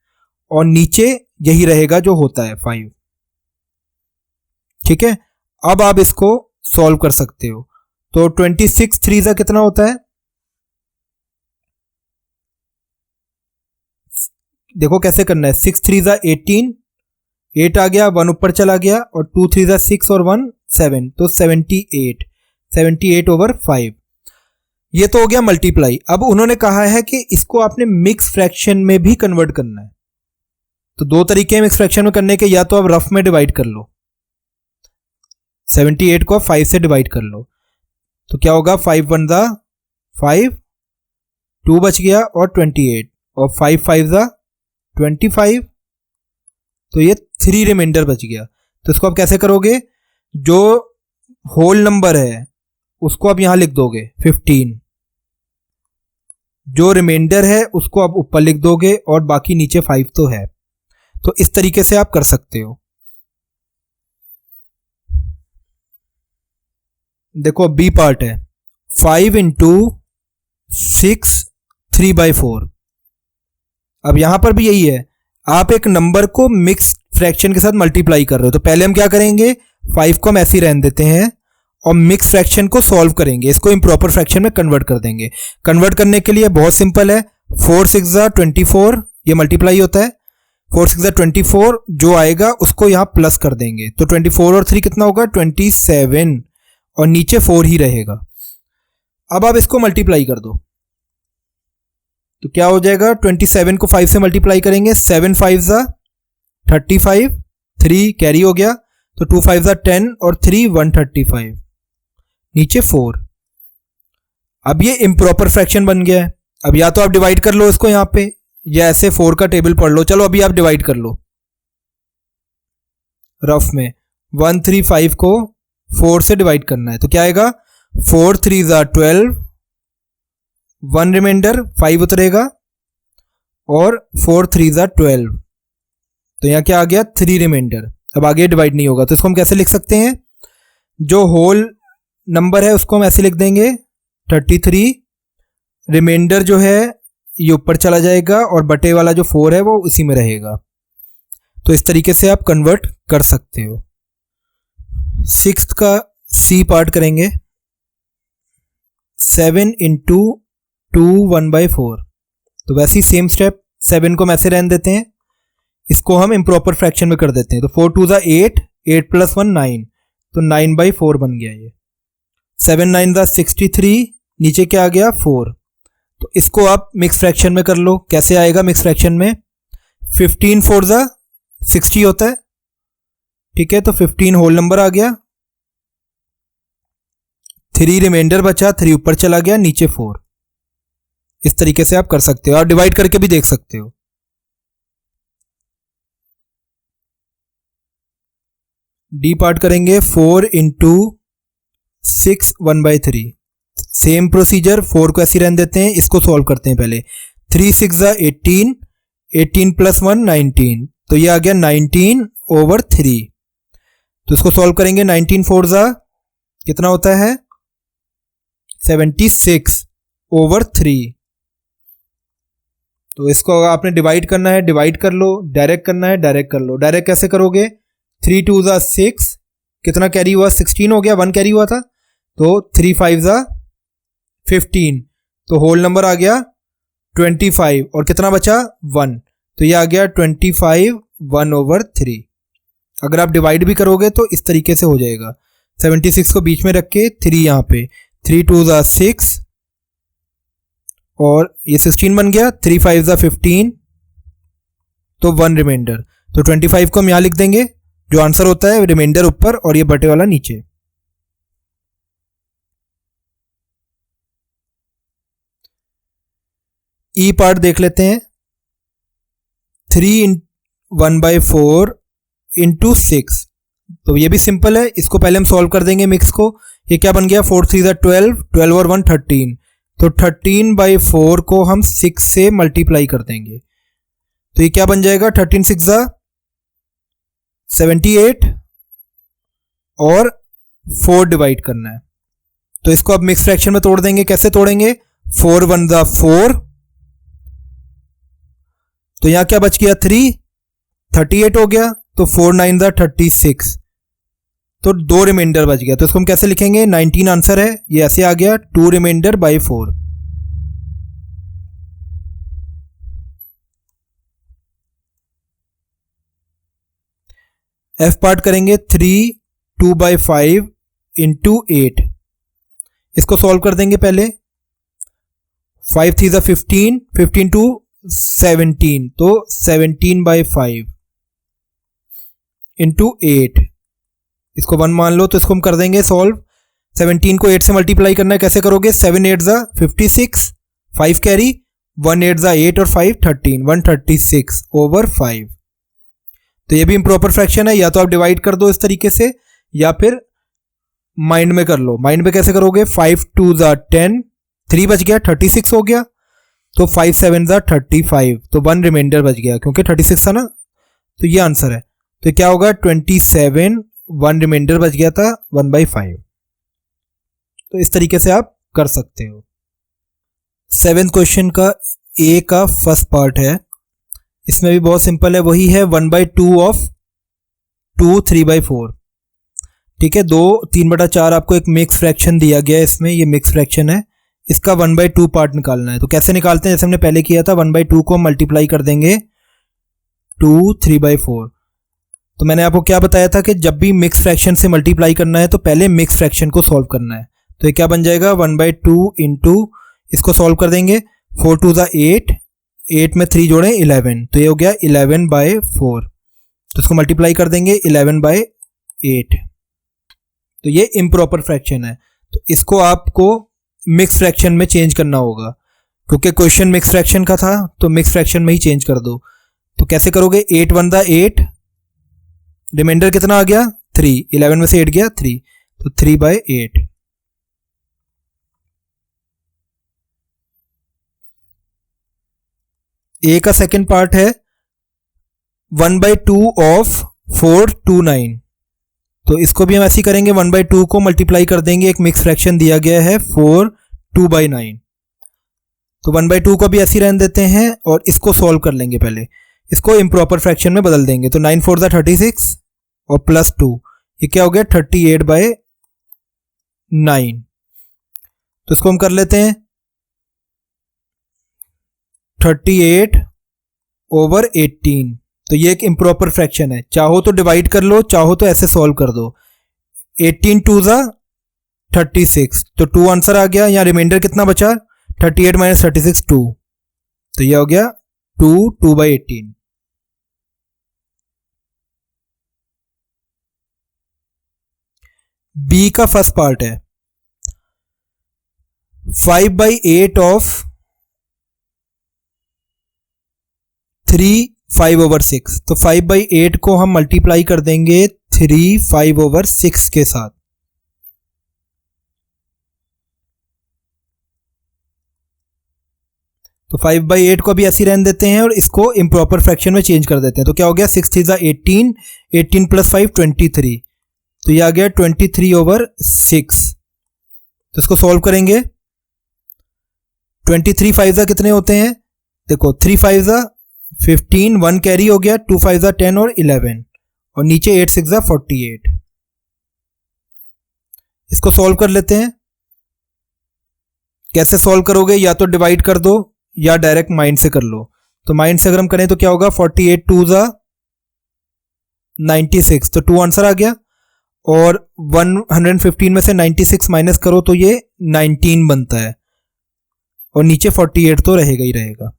और नीचे यही रहेगा जो होता है 5। ठीक है, अब आप इसको सॉल्व कर सकते हो। तो 26 3 जा कितना होता है, देखो कैसे करना है। 6 3 जा 18, 8 आ गया, 1 ऊपर चला गया, और 2 3 जा 6 और 1 7, तो 78, 78/5। ये तो हो गया मल्टीप्लाई। अब उन्होंने कहा है कि इसको आपने मिक्स फ्रैक्शन में भी कन्वर्ट करना है। तो दो तरीके हैं मिक्स फ्रैक्शन में करने के, या तो आप रफ में डिवाइड कर लो, 78 को 5 से डिवाइड कर लो, तो क्या होगा 5 1 जा 5, 2 बच गया और 28, और 5 5 जा 25, तो ये 3 रिमाइंडर बच गया। तो इसको आप कैसे करोगे, जो होल नंबर है उसको आप यहां लिख दोगे 15, जो रिमाइंडर है उसको आप ऊपर लिख दोगे, और बाकी नीचे 5 तो है। तो इस तरीके से आप कर सकते हो। देखो बी पार्ट है, 5 इंटू 6 3/4। अब यहां पर भी यही है, आप एक नंबर को मिक्स फ्रैक्शन के साथ मल्टीप्लाई कर रहे हो। तो पहले हम क्या करेंगे, 5 को हम ऐसे ही रहने देते हैं और मिक्स फ्रैक्शन को सॉल्व करेंगे, इसको इम्प्रॉपर फ्रैक्शन में कन्वर्ट कर देंगे। कन्वर्ट करने के लिए बहुत सिंपल है, 4 6 जा 24, ये मल्टीप्लाई होता है, 4 6 जा 24, जो आएगा उसको यहां प्लस कर देंगे। तो 24 और 3 कितना होगा 27, और नीचे 4 ही रहेगा। अब आप इसको मल्टीप्लाई कर दो, तो क्या हो जाएगा, 27 को 5 से मल्टीप्लाई करेंगे, 7 5 जा 35, 3 कैरी हो गया, तो 2 5 जा 10 और 3 135, नीचे 4। अब ये इम्प्रॉपर फ्रैक्शन बन गया है। अब या तो आप डिवाइड कर लो इसको यहां पे, या ऐसे 4 का टेबल पढ़ लो। चलो अभी आप डिवाइड कर लो रफ में, 135 को 4 से डिवाइड करना है, तो क्या आएगा, 4 3 जा 12, 1 रिमाइंडर 5 उतरेगा, और 4 3 जा 12, तो यहां क्या आ गया 3 रिमाइंडर। अब आगे डिवाइड नहीं होगा, तो इसको हम कैसे लिख सकते हैं, जो होल नंबर है उसको हम ऐसे लिख देंगे 33, रिमाइंडर जो है ये ऊपर चला जाएगा, और बटे वाला जो 4 है वो उसी में रहेगा। तो इस तरीके से आप कन्वर्ट कर सकते हो। 6th का सी पार्ट करेंगे, 7 इंटू 2 1/4। तो वैसे ही सेम स्टेप, 7 को हम ऐसे रहने देते हैं, इसको हम इम्प्रॉपर फ्रैक्शन में कर देते हैं। तो 4 2 जा 8, 8 + 1 9, तो 9/4 बन गया ये। 7 9 जा 63, नीचे क्या आ गया 4। तो इसको आप मिक्स फ्रैक्शन में कर लो। कैसे आएगा मिक्स फ्रैक्शन में, 15 4 जा 60 होता है, ठीक है, तो 15 होल नंबर आ गया, 3 रिमाइंडर बचा, 3 ऊपर चला गया, नीचे 4। इस तरीके से आप कर सकते हो। आप डिवाइड करके भी देख सकते हो। डी पार्ट करेंगे, 4 इंटू 6 1/3। सेम प्रोसीजर, 4 को ऐसे रहने देते हैं, इसको सॉल्व करते हैं पहले। 3 6 जा 18, 18 + 1 19, तो ये आ गया 19/3। तो इसको सॉल्व करेंगे, 19 4 जा कितना होता है 76/3। तो इसको आपने डिवाइड करना है, डिवाइड कर लो, डायरेक्ट करना है, डायरेक्ट कर लो। डायरेक्ट कैसे करोगे, 3 2 जा 6, कितना कैरी हुआ 16 हो गया, 1 कैरी हुआ था, तो 3 5 जा 15, तो होल नंबर आ गया 25, और कितना बचा 1, तो ये आ गया 25 1/3। अगर आप डिवाइड भी करोगे तो इस तरीके से हो जाएगा, 76 को बीच में रख के 3 यहाँ पे, 3 2 जा 6, और ये 16 बन गया, 3 5 जा 15, तो 1 रिमाइंडर, तो 25 को हम यहां लिख देंगे, जो आंसर होता है रिमाइंडर ऊपर और ये बटे वाला नीचे। ई पार्ट देख लेते हैं, 3 1/4 इंटू 6, तो ये भी सिंपल है, इसको पहले हम सॉल्व कर देंगे मिक्स को। ये क्या बन गया, 4 3 जा 12, 12 और 1 13, तो 13/4 को हम 6 से मल्टीप्लाई कर देंगे, तो ये क्या बन जाएगा, 13 6 जा 78, और 4 डिवाइड करना है, तो इसको अब मिक्स फ्रैक्शन में तोड़ देंगे। कैसे तोड़ेंगे? 4 1 ज़ा 4, तो यहां क्या बच गया 3, 38 हो गया, तो 4 9 ज़ा 36, तो 2 रिमाइंडर बच गया। तो इसको हम कैसे लिखेंगे? 19 आंसर है, ये ऐसे आ गया 2 रिमाइंडर बाई 4। एफ पार्ट करेंगे 3 2 बाई 5 इंटू 8। इसको सॉल्व कर देंगे पहले। 5 3 ज़ा 15, 15 टू 17, तो 17 बाई 5 इंटू 8। इसको 1 मान लो, तो इसको हम कर देंगे सॉल्व। 17 को 8 से मल्टीप्लाई करना है, कैसे करोगे? 7 8 ज़ा 56, 5 कैरी, 1 8 ज़ा 8 और 5 13, 136 ओवर 5। तो ये भी इम्प्रॉपर फ्रैक्शन है, या तो आप डिवाइड कर दो इस तरीके से, या फिर माइंड में कर लो। माइंड में कैसे करोगे? 5 2 ज़ा 10, 3 बच गया, 36 हो गया, तो 5 7 ज़ा 35, तो 1 रिमाइंडर बच गया क्योंकि 36 था ना, तो ये आंसर है। तो क्या होगा? 27, 1 रिमाइंडर बच गया था 1/5। तो इस तरीके से आप कर सकते हो। 7th क्वेश्चन का ए का फर्स्ट पार्ट है, इसमें भी बहुत सिंपल है, वही है 1/2 ऑफ 2 3/4। ठीक है, 2 3/4 आपको एक मिक्स फ्रैक्शन दिया गया है, इसमें ये मिक्स फ्रैक्शन है, इसका 1/2 पार्ट निकालना है। तो कैसे निकालते हैं? जैसे हमने पहले किया था, 1/2 को मल्टीप्लाई कर देंगे 2 3/4। तो मैंने आपको क्या बताया था कि जब भी मिक्स फ्रैक्शन से मल्टीप्लाई करना है तो पहले मिक्स फ्रैक्शन को सॉल्व करना है। तो ये क्या बन जाएगा? 1/2 इंटू, इसको सॉल्व कर देंगे, 4 2 ज़ा 8, 8 में 3 जोड़े 11, तो ये हो गया 11/4। तो इसको मल्टीप्लाई कर देंगे 11/8। तो ये इम्प्रॉपर फ्रैक्शन है, तो इसको आपको मिक्स फ्रैक्शन में चेंज करना होगा, क्योंकि क्वेश्चन मिक्स फ्रैक्शन का था, तो मिक्स फ्रैक्शन में ही चेंज कर दो। तो कैसे करोगे? 8 1 ज़ा 8, रिमाइंडर कितना आ गया? 3, 11 में से 8 गया 3, तो 3/8। ए का सेकंड पार्ट है 1/2 ऑफ 4 2 9। तो इसको भी हम ऐसे ही करेंगे, 1/2 को मल्टीप्लाई कर देंगे, एक मिक्स फ्रैक्शन दिया गया है 4 2/9। तो 1/2 को भी ऐसे ही रहने देते हैं और इसको सॉल्व कर लेंगे। पहले इसको इम्प्रॉपर फ्रैक्शन में बदल देंगे, तो 9 4 ज़ा 36 और प्लस 2, ये क्या हो गया? 38/9। तो इसको हम कर लेते हैं 38/18। तो ये एक इम्प्रॉपर फ्रैक्शन है, चाहो तो डिवाइड कर लो, चाहो तो ऐसे सॉल्व कर दो। 18 2 ज़ा 36, तो 2 आंसर आ गया। यहाँ रिमाइंडर कितना बचा? 38 - 36 2, तो ये हो गया 2 2/18। बी का फर्स्ट पार्ट है 5/8 ऑफ 3 5/6। तो 5/8 को हम मल्टीप्लाई कर देंगे 3 5/6 के साथ। तो 5/8 को अभी ऐसे रहने देते हैं और इसको इम्प्रॉपर फ्रैक्शन में चेंज कर देते हैं। तो क्या हो गया? 6 3 ज़ा 18, 18 + 5 23, तो ये आ गया 23/6। तो इसको सॉल्व करेंगे। 23 5 ज़ा कितने होते हैं? देखो 3 5 ज़ा 15, 1 कैरी हो गया, 2 5 ज़ा 10 और 11, और नीचे 8 6 ज़ा 48। इसको सॉल्व कर लेते हैं। कैसे सॉल्व करोगे? या तो डिवाइड कर दो या डायरेक्ट माइंड से कर लो। तो माइंड से अगर हम करें तो क्या होगा? 48 2 ज़ा 96, तो 2 आंसर आ गया, और 115 में से 96 माइनस करो तो ये 19 बनता है, और नीचे 48 तो रहेगा ही रहेगा।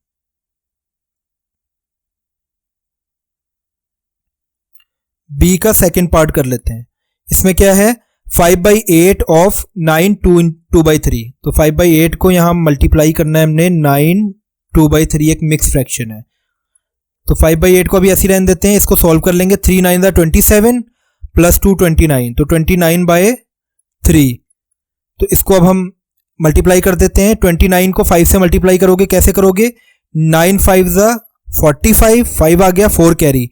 बी का सेकंड पार्ट कर लेते हैं। इसमें क्या है? 5/8 ऑफ 9 2/3। तो 5/8 को यहां मल्टीप्लाई करना है हमने 9 2/3, एक मिक्स फ्रैक्शन है। तो 5/8 को अभी ऐसे रहने देते हैं, इसको सॉल्व कर लेंगे। 3 9 ज़ा 27 प्लस 2 29, तो 29/3। तो इसको अब हम मल्टीप्लाई कर देते हैं। 29 को 5 से मल्टीप्लाई करोगे, कैसे करोगे? 9 5 ज़ा 45, 5 आ गया, 4 कैरी,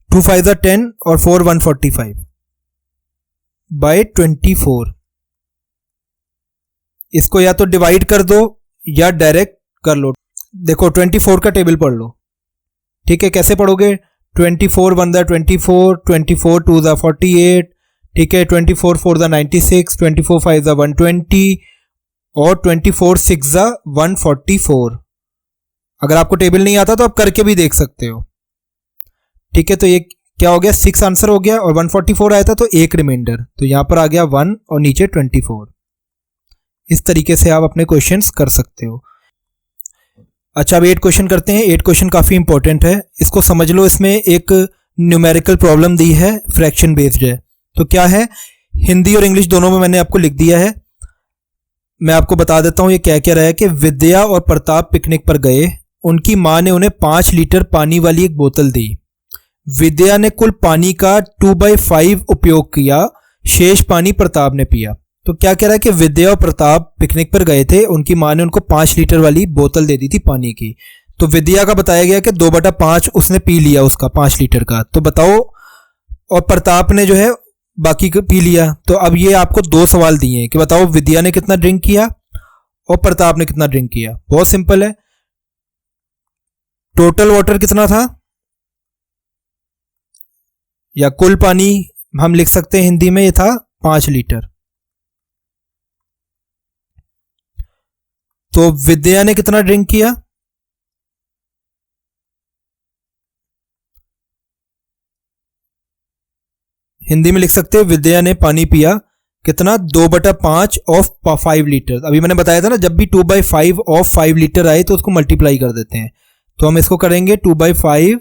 2 5 ज़ा 10 और 4 145/24। इसको या तो डिवाइड कर दो या डायरेक्ट कर लो। देखो 24 का टेबल पढ़ लो, ठीक है। कैसे पढ़ोगे? 24 1 दा 24, 24 2 दा 48, ठीक है। 24 4 दा 96, 24 5 दा 120 और 24 6 दा 144। अगर आपको टेबल नहीं आता तो आप करके भी देख सकते हो, ठीक है। तो ये क्या हो गया? 6 आंसर हो गया और 144 आया था तो एक रिमाइंडर, तो यहां पर आ गया 1 और नीचे 24। इस तरीके से आप अपने क्वेश्चंस कर सकते हो। अच्छा, अब 8 क्वेश्चन करते हैं। 8 क्वेश्चन काफी इंपॉर्टेंट है, इसको समझ लो। इसमें एक न्यूमेरिकल प्रॉब्लम दी है, फ्रैक्शन बेस्ड है। तो क्या है? हिंदी और इंग्लिश दोनों में मैंने आपको लिख दिया है। मैं आपको बता देता हूं ये क्या क्या रहा है कि विद्या और प्रताप पिकनिक पर गए। उनकी मां ने उन्हें 5 लीटर पानी वाली एक बोतल दी। विद्या ने कुल पानी का 2/5 उपयोग किया, शेष पानी प्रताप ने पिया। तो क्या कह रहा है कि विद्या और प्रताप पिकनिक पर गए थे, उनकी मां ने उनको 5 लीटर वाली बोतल दे दी थी पानी की। तो विद्या का बताया गया कि 2/5 उसने पी लिया उसका 5 लीटर का। तो बताओ, और प्रताप ने जो है बाकी को पी लिया। तो अब ये आपको 2 सवाल दिए हैं कि बताओ विद्या ने कितना ड्रिंक किया और प्रताप ने कितना ड्रिंक किया। बहुत सिंपल है। टोटल वाटर कितना था, या कुल पानी हम लिख सकते हैं हिंदी में, ये था 5 लीटर। तो विद्या ने कितना ड्रिंक किया? हिंदी में लिख सकते हैं विद्या ने पानी पिया कितना? 2/5 ऑफ 5 लीटर। अभी मैंने बताया था ना, जब भी 2/5 ऑफ 5 लीटर आए तो उसको मल्टीप्लाई कर देते हैं। तो हम इसको करेंगे 2/5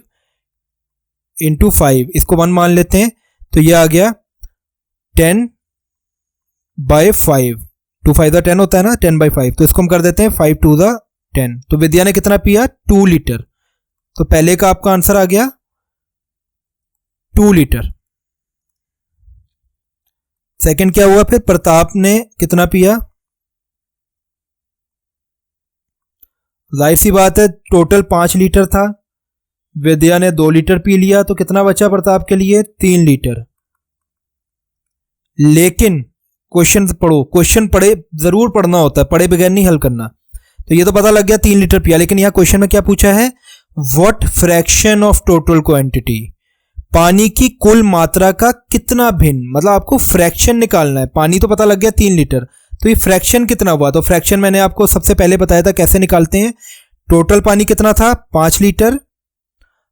इंटू 5, इसको 1 मान लेते हैं। तो ये आ गया 10/5। 2 5 10 होता है ना, 10/5। तो इसको हम कर देते हैं 5 2 10। तो विद्या ने कितना पिया? 2 लीटर। तो पहले का आपका आंसर आ गया 2 लीटर। सेकंड क्या हुआ फिर? प्रताप ने कितना पिया? जाहिर सी बात है, टोटल 5 लीटर था, विद्या ने 2 लीटर पी लिया, तो कितना बचा प्रताप के लिए? 3 लीटर। लेकिन क्वेश्चन पढ़ो, क्वेश्चन पढ़े जरूर पढ़ना होता है, पढ़े बगैर नहीं हल करना। तो ये तो पता लग गया 3 लीटर पिया, लेकिन यहां क्वेश्चन में क्या पूछा है? What fraction of total quantity, पानी की कुल मात्रा का कितना भिन्न, मतलब आपको फ्रैक्शन निकालना है। पानी तो पता लग गया 3 लीटर, तो ये फ्रैक्शन कितना हुआ? तो फ्रैक्शन मैंने आपको सबसे पहले बताया था कैसे निकालते हैं। टोटल पानी कितना था? 5 लीटर।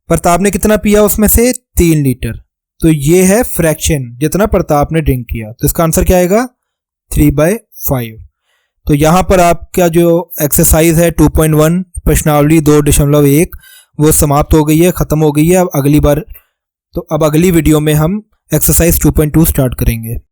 प्रताप ने कितना पिया उसमें से? 3 लीटर। तो ये है फ्रैक्शन जितना प्रताप ने ड्रिंक किया। तो इसका आंसर क्या आएगा? 3/5। तो यहां पर आपका जो एक्सरसाइज है 2.1 प्रश्नावली 2.1 वो समाप्त हो गई है, खत्म हो गई है। अब अगली वीडियो में हम एक्सरसाइज 2.2 स्टार्ट करेंगे।